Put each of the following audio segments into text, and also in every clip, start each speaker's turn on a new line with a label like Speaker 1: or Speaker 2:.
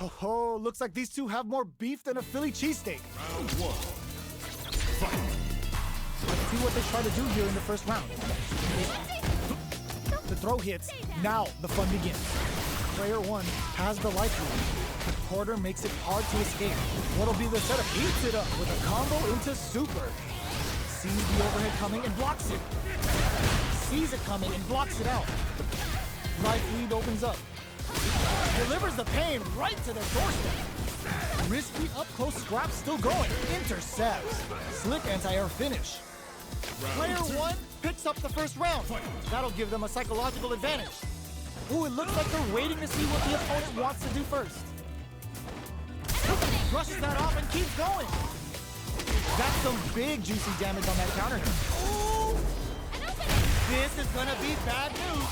Speaker 1: Oh, looks like these two have more beef than a Philly cheesesteak.
Speaker 2: Round one. Fight.
Speaker 1: Let's see what they try to do here in the first round. The throw hits. Now the fun begins. Player one has the life lead. The quarter makes it hard to escape. What'll be the setup? Eats it up with a combo into super. Sees the overhead coming and blocks it. Sees it coming and blocks it out. Life lead opens up. Delivers the pain right to their doorstep. Risky up-close scrap still going. Intercepts. Slick anti-air finish. Player one picks up the first round. That'll give them a psychological advantage. Ooh, it looks like they're waiting to see what the opponent wants to do first. Brushes that off and keeps going. That's some big juicy damage on that counter hit. Ooh! This is gonna be bad news.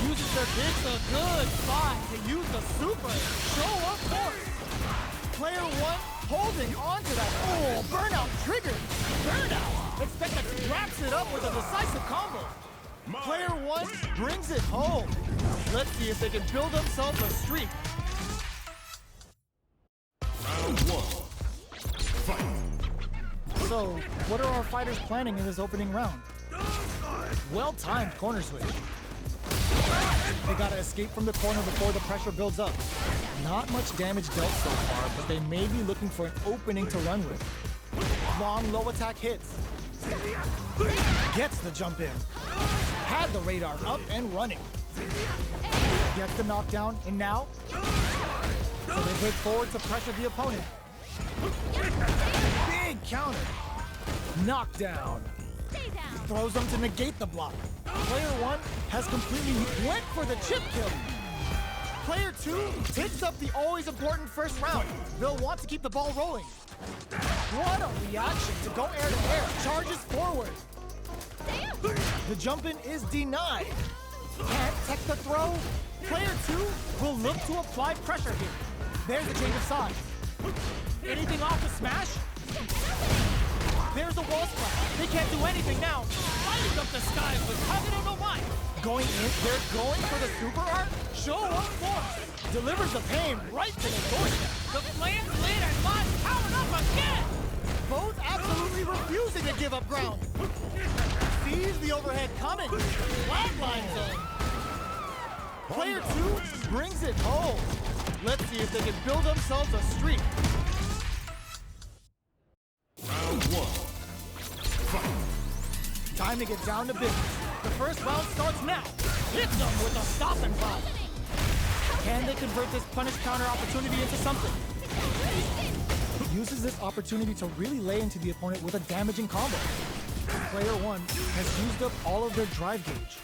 Speaker 1: Uses their picks a good spot to use the super. Show of force. Player one holding on to that. Oh, burnout triggered. Burnout. Expect that wraps it up with a decisive combo. Player one brings it home. Let's see if they can build themselves a streak.
Speaker 2: Round one. Fight.
Speaker 1: So, what are our fighters planning in this opening round? Well-timed corner switch. They gotta escape from the corner before the pressure builds up. Not much damage dealt so far, but they may be looking for an opening to run with. Long low attack hits. Gets the jump in. Had the radar up and running. Gets the knockdown, and now? So they break forward to pressure the opponent. Big counter. Knockdown. Throws them to negate the block. Player one has completely went for the chip kill. Player two takes up the always important first round. They'll want to keep the ball rolling. What a reaction to go air to air. Charges forward. The jump in is denied. Can't tech the throw. Player two will look to apply pressure here. There's a change of sides. Anything off the smash? There's a wall splash. They can't do anything now. Lighting up the skies with Kagero no Mai. Going in, they're going for the super art. Show of force. Delivers the pain right to the doorstep. The flames lead and Mai powered up again. Both absolutely refusing to give up ground. Sees the overhead coming. Flatline zone. Player two brings it home. Let's see if they can build themselves a streak.
Speaker 2: Round one. Fight.
Speaker 1: Time to get down to business. The first round starts now. Hit them with a stop and pop. Can they convert this punish counter opportunity into something? Uses this opportunity to really lay into the opponent with a damaging combo. Player one has used up all of their drive gauge.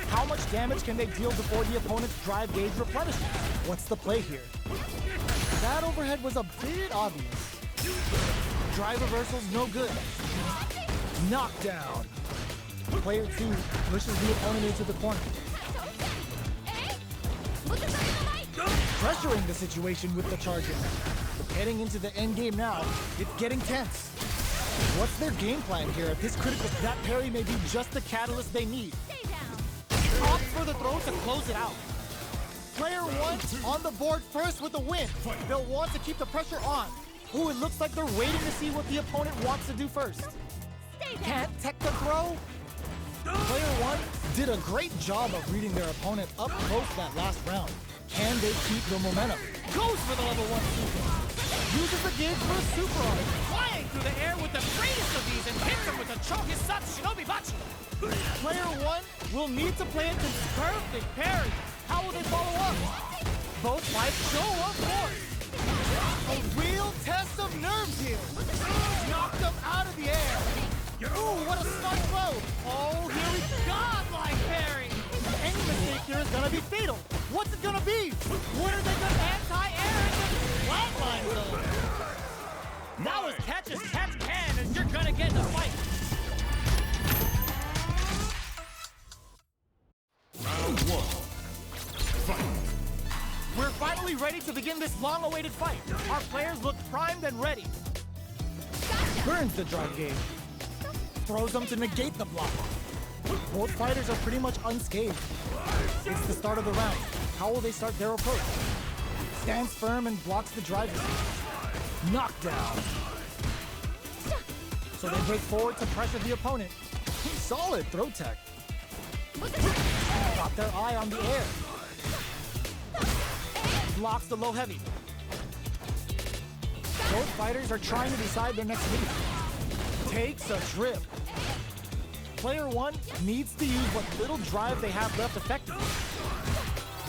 Speaker 1: How much damage can they deal before the opponent's drive gauge replenishes? What's the play here? That overhead was a bit obvious. Drive reversal's no good. Knockdown. Player two pushes the opponent into the corner. Pressuring the situation with the charges. Heading into the end game now, it's getting tense. What's their game plan here at this critical? That parry may be just the catalyst they need. Opt for the throw to close it out. Player one on the board first with a win. They'll want to keep the pressure on. Ooh, it looks like they're waiting to see what the opponent wants to do first. Can't tech the throw. Player one did a great job of reading their opponent up close that last round. Can they keep the momentum? Goes for the level one super. Uses the gauge for a super art.
Speaker 3: Flying through the air with the greatest of these and hits him with a Chohisatsu Shinobi Bachi.
Speaker 1: Player one will need to play into perfect parry. How will they follow up? Both fights show of force. A real test of nerves here. Knocked them out of the air. Ooh, what a smart throw. Oh, here we go.
Speaker 3: Godlike parry.
Speaker 1: Any mistake here is gonna be fatal. What's it gonna be? What are they gonna
Speaker 3: Anti-air in the flatline zone. Now as catch can, and you're gonna get in a fight.
Speaker 2: Round one. Fight.
Speaker 1: We're finally ready to begin this long-awaited fight. Our players look primed and ready. Burns the drive gauge. Throws them to negate the block. Both fighters are pretty much unscathed. It's the start of the round. How will they start their approach? Stands firm and blocks the drive. Knockdown. So they break forward to pressure the opponent. Solid throw tech. Got their eye on the air. Blocks the low heavy. Both fighters are trying to decide their next move. Takes a trip. Player one needs to use what little drive they have left effectively.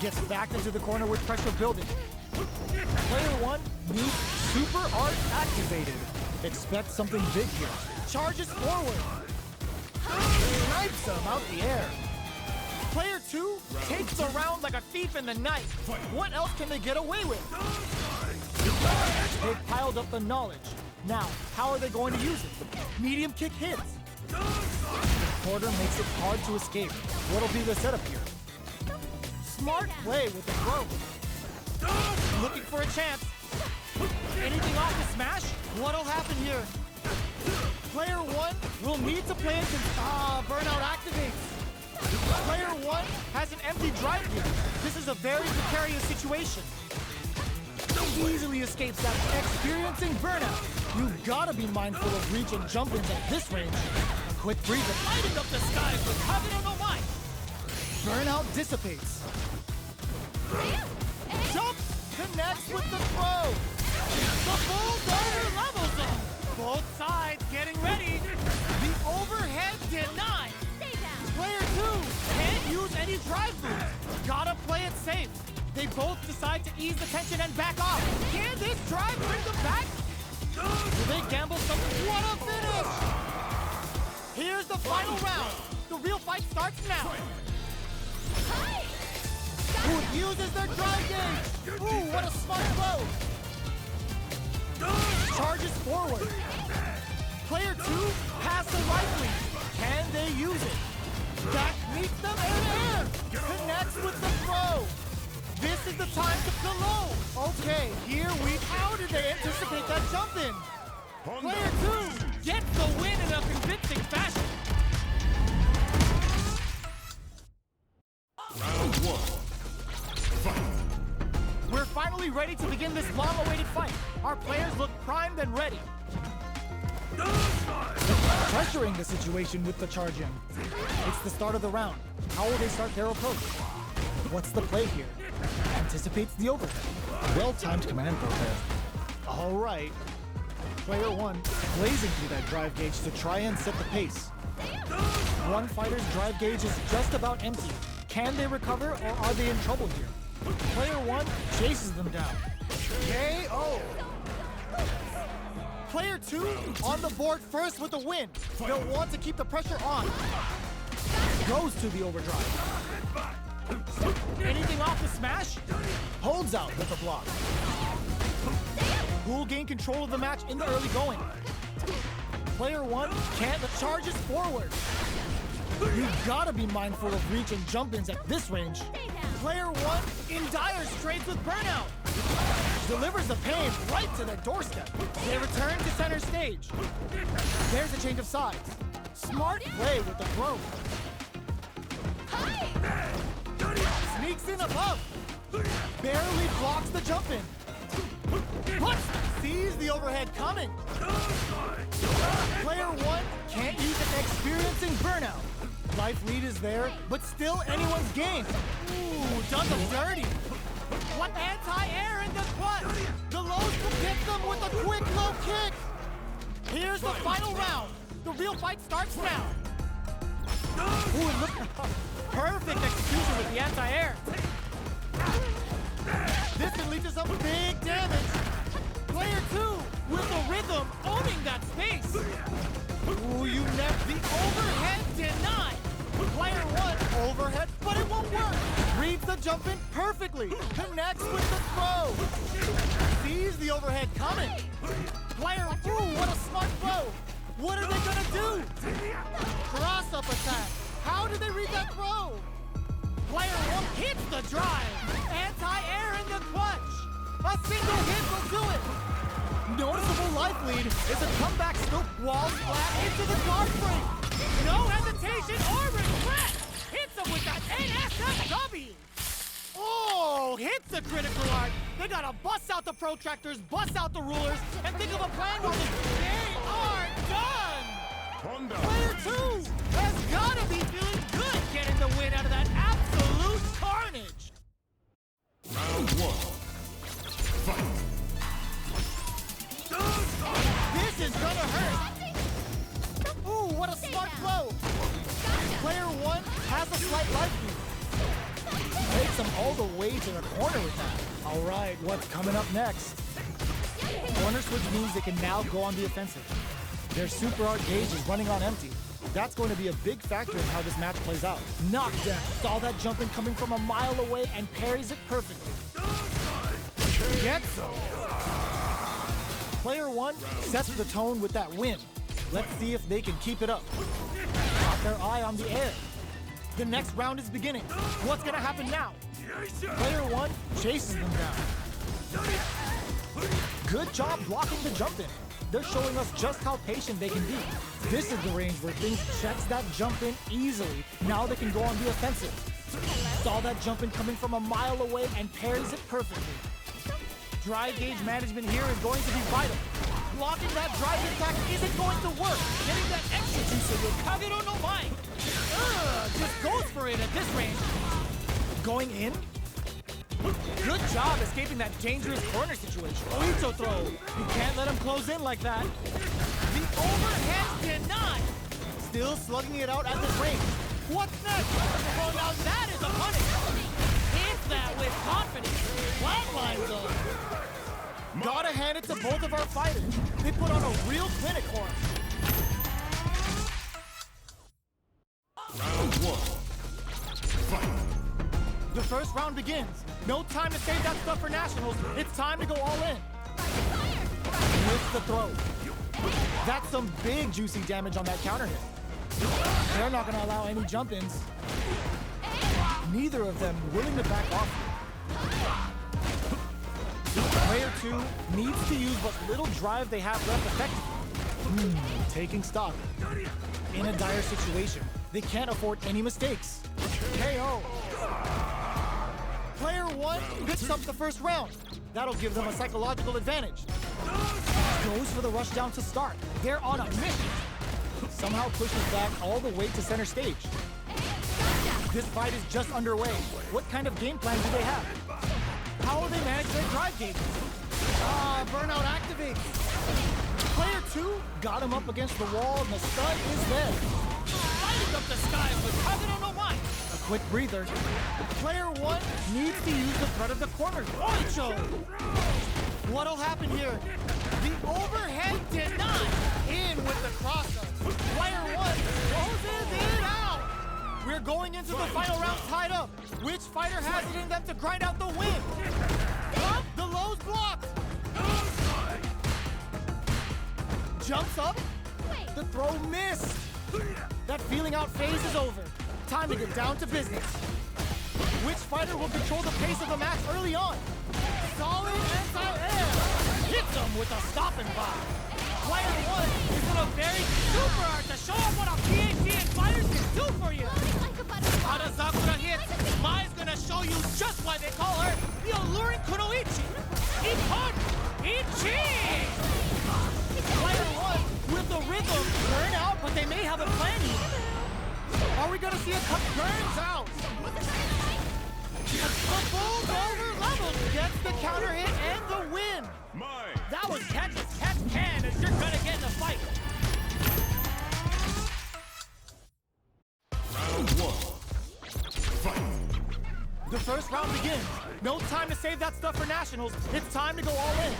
Speaker 1: Gets back into the corner with pressure building. Player one needs super art activated. Expect something big here. Charges forward. Snipes him out the air. Player two takes the round like a thief in the night. What else can they get away with? They've piled up the knowledge. Now, how are they going to use it? Medium kick hits. Quarter makes it hard to escape. What'll be the setup here? Smart play with the throw. Looking for a chance. Anything off the smash? What'll happen here? Player one will need to play it. Burnout activates. Player one has an empty drive here. This is a very precarious situation. Easily escapes that, experiencing burnout. You've gotta be mindful of reach and jump ins at this range. A quick breather, lighting up the skies with covenant on light. Burnout dissipates. Jump connects with the throw. The bulldozer levels them. Both sides getting ready. The overhead denied. Player two can't use any drive boost. Gotta play it safe. They both decide to ease the tension and back off. Can this drive bring them back? Will they gamble something? What a finish! Here's the final round. The real fight starts now. Who uses their drive gauge? Ooh, what a smart blow! Charges forward. Player two has the right lead. Can they use it? That meets them air. Connects with the throw. This is the time to pillow. Okay, here we... How did they anticipate that jump in? Player two gets the win in a convincing fashion.
Speaker 2: Round one. Fight.
Speaker 1: We're finally ready to begin this long-awaited fight. Our players look primed and ready. Pressuring the situation with the charge in. It's the start of the round. How will they start their approach? What's the play here? Anticipates the overhead. Well-timed command throw there. All right. Player one blazing through that drive gauge to try and set the pace. One fighter's drive gauge is just about empty. Can they recover or are they in trouble here? Player one chases them down. KO! Player two on the board first with a win. They'll want to keep the pressure on. Goes to the overdrive. Anything off the smash? Holds out with the block. Who'll gain control of the match in the early going? Player one can't, the charges forward. You've gotta be mindful of reach and jump-ins at this range. Player one in dire straits with burnout. Delivers the pain right to their doorstep. They return to center stage. There's a change of sides. Smart play with the throw. Sneaks in above. Barely blocks the jump in. Sees the overhead coming. Player one can't use it, experiencing burnout. Life lead is there, but still anyone's game. Ooh, does them dirty. What anti-air in the butt? The lows will hit them with a quick low kick. Here's the final round. The real fight starts now. Ooh, look. Perfect execution with the anti-air. This can lead to some big damage. Player two with the rhythm owning that space. Ooh, you left the overhead denied. Player one overhead, but it won't work. Reads the jump in perfectly. Connects with the throw. Sees the overhead coming. Player, ooh, what a smart throw. What are they gonna do? Cross-up attack. How did they read that throw? Player one hits the drive. Anti-air in the clutch. A single hit will do it. Noticeable life lead is a comeback scoop wall flat into the guard frame. No hesitation or regret. Hits him with that NSFW.
Speaker 3: Oh, hits the critical art. They gotta bust out the protractors, bust out the rulers, and think of a plan while they are done.
Speaker 2: Honda.
Speaker 3: Player 2 has gotta be feeling good getting the win out of that absolute carnage.
Speaker 2: Round 1. Fight.
Speaker 3: This is gonna hurt. Ooh, what a smart throw. Player 1 has a slight life lead.
Speaker 1: Takes them all the way to the corner with that. All right, what's coming up next? Corner switch means they can now go on the offensive. Their super art gauge is running on empty. That's going to be a big factor in how this match plays out. Knockdown. Saw that jumping coming from a mile away and parries it perfectly. Gets him. Player 1 sets the tone with that win. Let's see if they can keep it up. Got their eye on the air. The next round is beginning. What's gonna happen now? Player 1 chases them down. Good job blocking the jump in. They're showing us just how patient they can be. This is the range where things checks that jump in easily. Now they can go on the offensive. Saw that jump in coming from a mile away and parries it perfectly. Drive gauge management here is going to be vital. Blocking that drive attack isn't going to work. Getting that extra juice in your Kagero no Mai. Just goes for it at this range. Going in? Good job escaping that dangerous corner situation. Oito throw. You can't let him close in like that. The overhead denied. Still slugging it out at this range. What's next? Oh, now that is a punish. Hits that with confidence. Flatline zone. Gotta hand it to both of our fighters. They put on a real clinic for us.
Speaker 2: Round 1. Fight.
Speaker 1: The first round begins. No time to save that stuff for nationals. It's time to go all in. With the throw. That's some big juicy damage on that counter hit. They're not gonna allow any jump-ins. Neither of them willing to back off. Player 2 needs to use what little drive they have left effectively. Taking stock. In a dire situation, they can't afford any mistakes. KO. Player 1 picks up the first round. That'll give them a psychological advantage. Goes for the rush down to start. They're on a mission. Somehow pushes back all the way to center stage. This fight is just underway. What kind of game plan do they have? How will they manage their drive gauges? Burnout activates. Player 2 got him up against the wall and the stun is there.
Speaker 3: Lighting up the sky with Kagero no Mai.
Speaker 1: A quick breather. Player 1 needs to use the threat of the corner. Oicho! What'll happen here?
Speaker 3: The overhead denied. In with the crosser.
Speaker 1: Player 1 closes it out! We're going into the final round tied up. Which fighter has it in them to grind out the win? Up, the low's blocked! Jumps up. The throw missed. That feeling out phase is over. Time to get down to business. Which fighter will control the pace of the match early on? Solid anti-air. Hits them with a stopping block. Player 1 is in a very super art to show off what a PhD in fighters can do for you. Sakura hits. Mai's gonna show you just why they call her the alluring Kunoichi. Iwantdxcolors. Player 1 with the rhythm. Burn out, but they may have a plan here. Are we gonna see a cut burns out? The bulldozer level gets the counter hit and the win.
Speaker 2: Mine.
Speaker 3: That was catch as catch can as you're gonna get in a fight.
Speaker 2: Round 1. Fight.
Speaker 1: The first round begins. No time to save that stuff for nationals. It's time to go all in.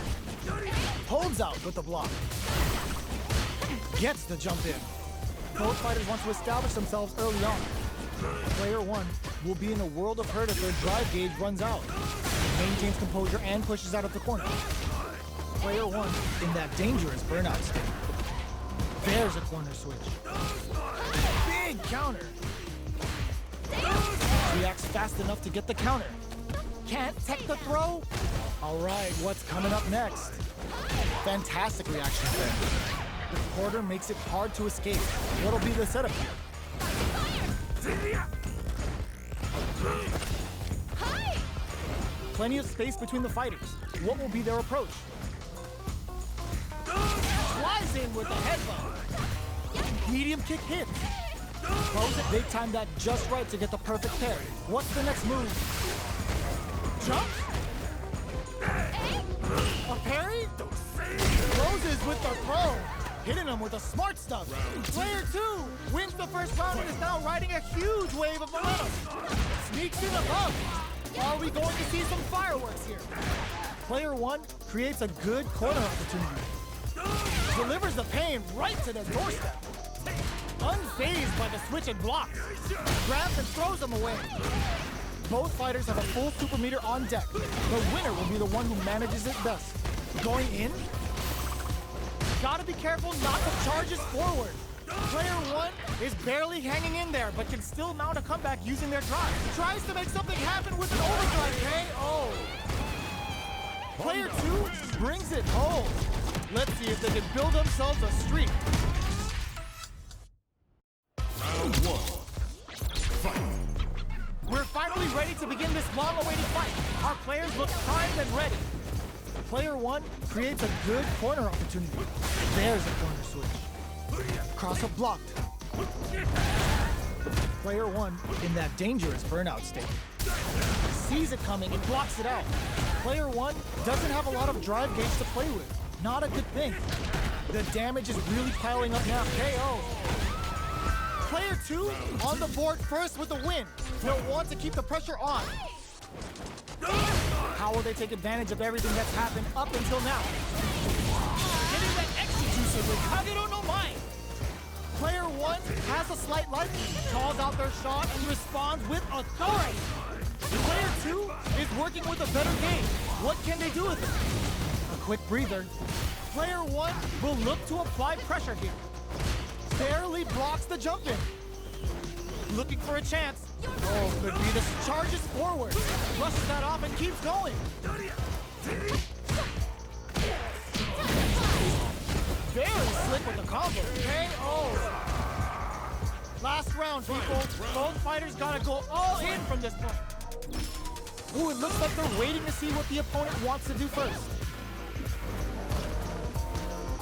Speaker 1: Holds out with the block. Gets the jump in. Both fighters want to establish themselves early on. Player 1 will be in a world of hurt if their drive gauge runs out. Maintains composure and pushes out of the corner. Player 1 in that dangerous burnout state. There's a corner switch. Big counter. Reacts fast enough to get the counter. Can't take the throw. All right, what's coming up next? Fantastic reaction there. The quarter makes it hard to escape. What'll be the setup here? Plenty of space between the fighters. What will be their approach?
Speaker 3: Flies in with the headbutt.
Speaker 1: Medium kick hits. Throws it. They timed that just right to get the perfect pair. What's the next move? Jump? A parry? Closes with the throw. Hitting him with the smart stuff.
Speaker 3: Player 2 wins the first round and is now riding a huge wave of momentum. Sneaks in above. Are we going to see some fireworks here?
Speaker 1: Player 1 creates a good corner opportunity.
Speaker 3: Delivers the pain right to their doorstep. Unfazed by the switch and blocks. Grabs and throws them away.
Speaker 1: Both fighters have a full super meter on deck. The winner will be the one who manages it best. Going in?
Speaker 3: Gotta be careful not to charge us forward. Player 1 is barely hanging in there, but can still mount a comeback using their drive. Tries to make something happen with an overdrive KO. Player 2 brings it home. Let's see if they can build themselves a streak.
Speaker 2: Round 1. Fight.
Speaker 3: We're finally ready to begin this long-awaited fight. Our players look primed and ready.
Speaker 1: Player 1 creates a good corner opportunity. There's a corner switch. Cross-up blocked. Player 1 in that dangerous burnout state. Sees it coming and blocks it out. Player 1 doesn't have a lot of drive gauge to play with. Not a good thing. The damage is really piling up now. KO.
Speaker 3: Player 2 on the board first with the win. They'll want to keep the pressure on.
Speaker 1: How will they take advantage of everything that's happened up until now?
Speaker 3: Getting that execution with Kagero no Mai. Player 1 has a slight life, calls out their shot and responds with authority. Player 2 is working with a better game. What can they do with it?
Speaker 1: A quick breather.
Speaker 3: Player 1 will look to apply pressure here. Barely blocks the jump in. Looking for a chance. Oh, could be this. Charges forward. Brushes that off and keeps going. Very slick with the combo. KO. Last round, people. Both fighters gotta go all in from this point.
Speaker 1: Ooh, it looks like they're waiting to see what the opponent wants to do first.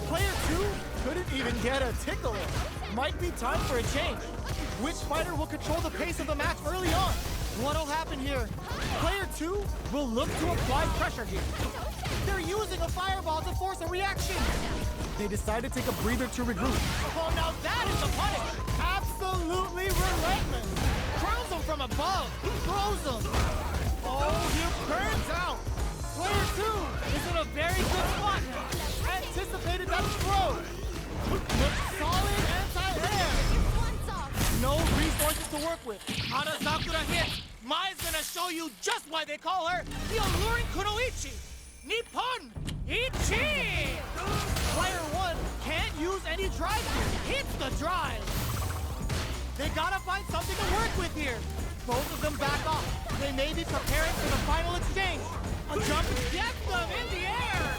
Speaker 3: Player 2 couldn't even get a tickle in. Might be time for a change. Which fighter will control the pace of the match early on? What'll happen here? Player 2 will look to apply pressure here. They're using a fireball to force a reaction.
Speaker 1: They decide to take a breather to regroup.
Speaker 3: Oh, now that is a punish. Absolutely relentless. Curls him from above. Throws him. Oh, he burns out. Player 2 is in a very good spot. Anticipated that throw. Looks solid anti-air. No resources to work with. Hanazakura hits. Mai's gonna show you just why they call her the alluring Kunoichi. Nippon Ichi! Player 1 can't use any drive here. Hits the drive. They gotta find something to work with here. Both of them back off. They may be preparing for the final exchange. A jump gets them in the air.